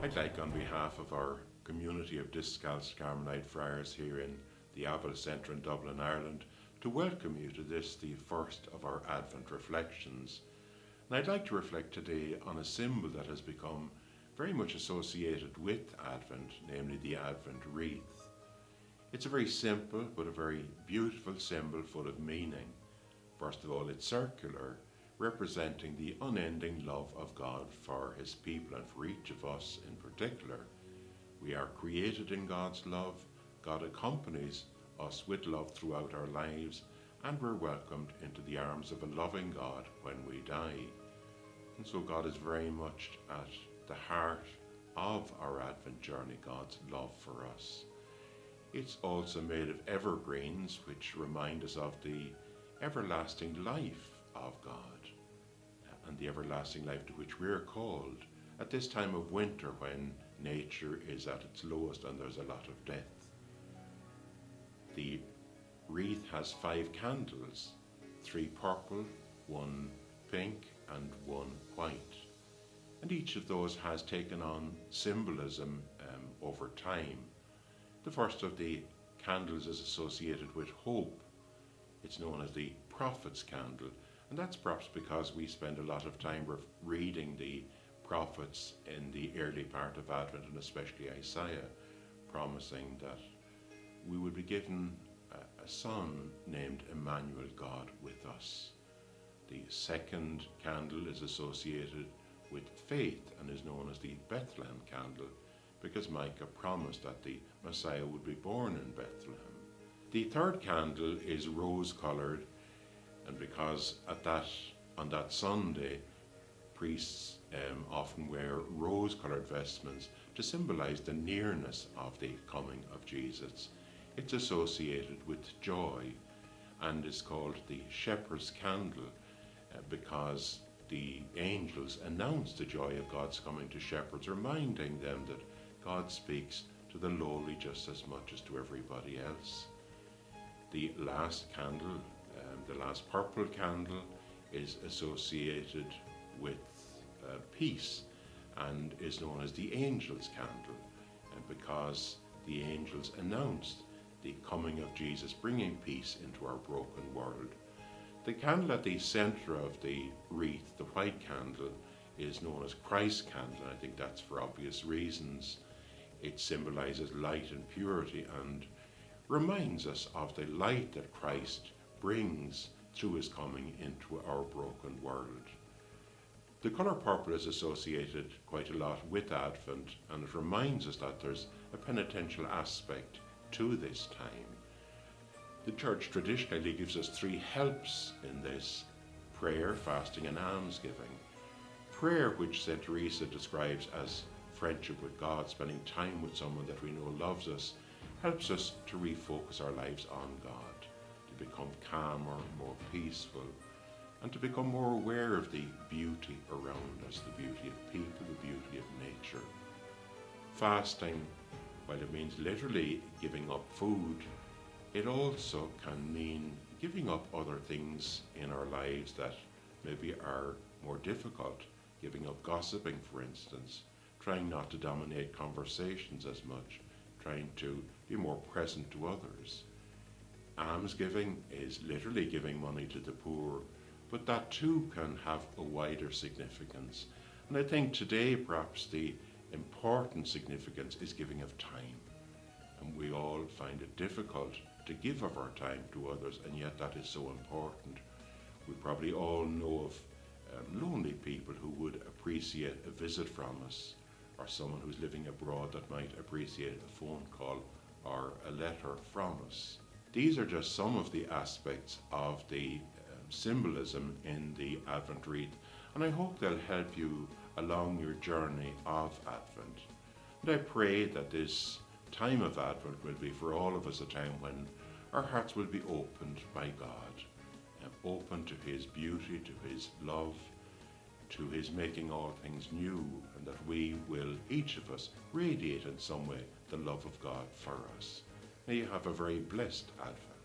I'd like, on behalf of our community of Discalced Carmelite friars here in the Abbot Centre in Dublin, Ireland, to welcome you to this, the first of our Advent reflections. And I'd like to reflect today on a symbol that has become very much associated with Advent, namely the Advent wreath. It's a very simple but a very beautiful symbol full of meaning. First of all, it's circular, representing the unending love of God for his people and for each of us in particular. We are created in God's love. God accompanies us with love throughout our lives, and we're welcomed into the arms of a loving God when we die. And so God is very much at the heart of our Advent journey, God's love for us. It's also made of evergreens, which remind us of the everlasting life of God and the everlasting life to which we're called at this time of winter when nature is at its lowest and there's a lot of death. The wreath has 5 candles, 3 purple, 1 pink and 1 white. And each of those has taken on symbolism over time. The first of the candles is associated with hope. It's known as the prophet's candle, and that's perhaps because we spend a lot of time reading the prophets in the early part of Advent, and especially Isaiah, promising that we would be given a son named Emmanuel, God with us. The second candle is associated with faith and is known as the Bethlehem candle, because Micah promised that the Messiah would be born in Bethlehem. The third candle is rose-coloured, and because on that Sunday, priests often wear rose-coloured vestments to symbolize the nearness of the coming of Jesus. It's associated with joy and is called the shepherd's candle because the angels announce the joy of God's coming to shepherds, reminding them that God speaks to the lowly just as much as to everybody else. The last candle, the last purple candle, is associated with peace and is known as the angel's candle, because the angels announced the coming of Jesus, bringing peace into our broken world. The candle at the center of the wreath, the white candle, is known as Christ's candle, and I think that's for obvious reasons. It symbolizes light and purity and reminds us of the light that Christ brings through his coming into our broken world. The colour purple is associated quite a lot with Advent, and it reminds us that there's a penitential aspect to this time. The Church traditionally gives us 3 helps in this: prayer, fasting and almsgiving. Prayer, which St. Teresa describes as friendship with God, spending time with someone that we know loves us, helps us to refocus our lives on God, to become calmer, more peaceful, and to become more aware of the beauty around us, the beauty of people, the beauty of nature. Fasting, while it means literally giving up food, it also can mean giving up other things in our lives that maybe are more difficult, giving up gossiping, for instance, trying not to dominate conversations as much, trying to be more present to others. Almsgiving is literally giving money to the poor, but that too can have a wider significance. And I think today perhaps the important significance is giving of time. And we all find it difficult to give of our time to others, and yet that is so important. We probably all know of lonely people who would appreciate a visit from us, or someone who's living abroad that might appreciate a phone call or a letter from us. These are just some of the aspects of the symbolism in the Advent wreath, and I hope they'll help you along your journey of Advent. And I pray that this time of Advent will be for all of us a time when our hearts will be opened by God, open to his beauty, to his love, to his making all things new, and that we will, each of us, radiate in some way the love of God for us. May you have a very blessed Advent.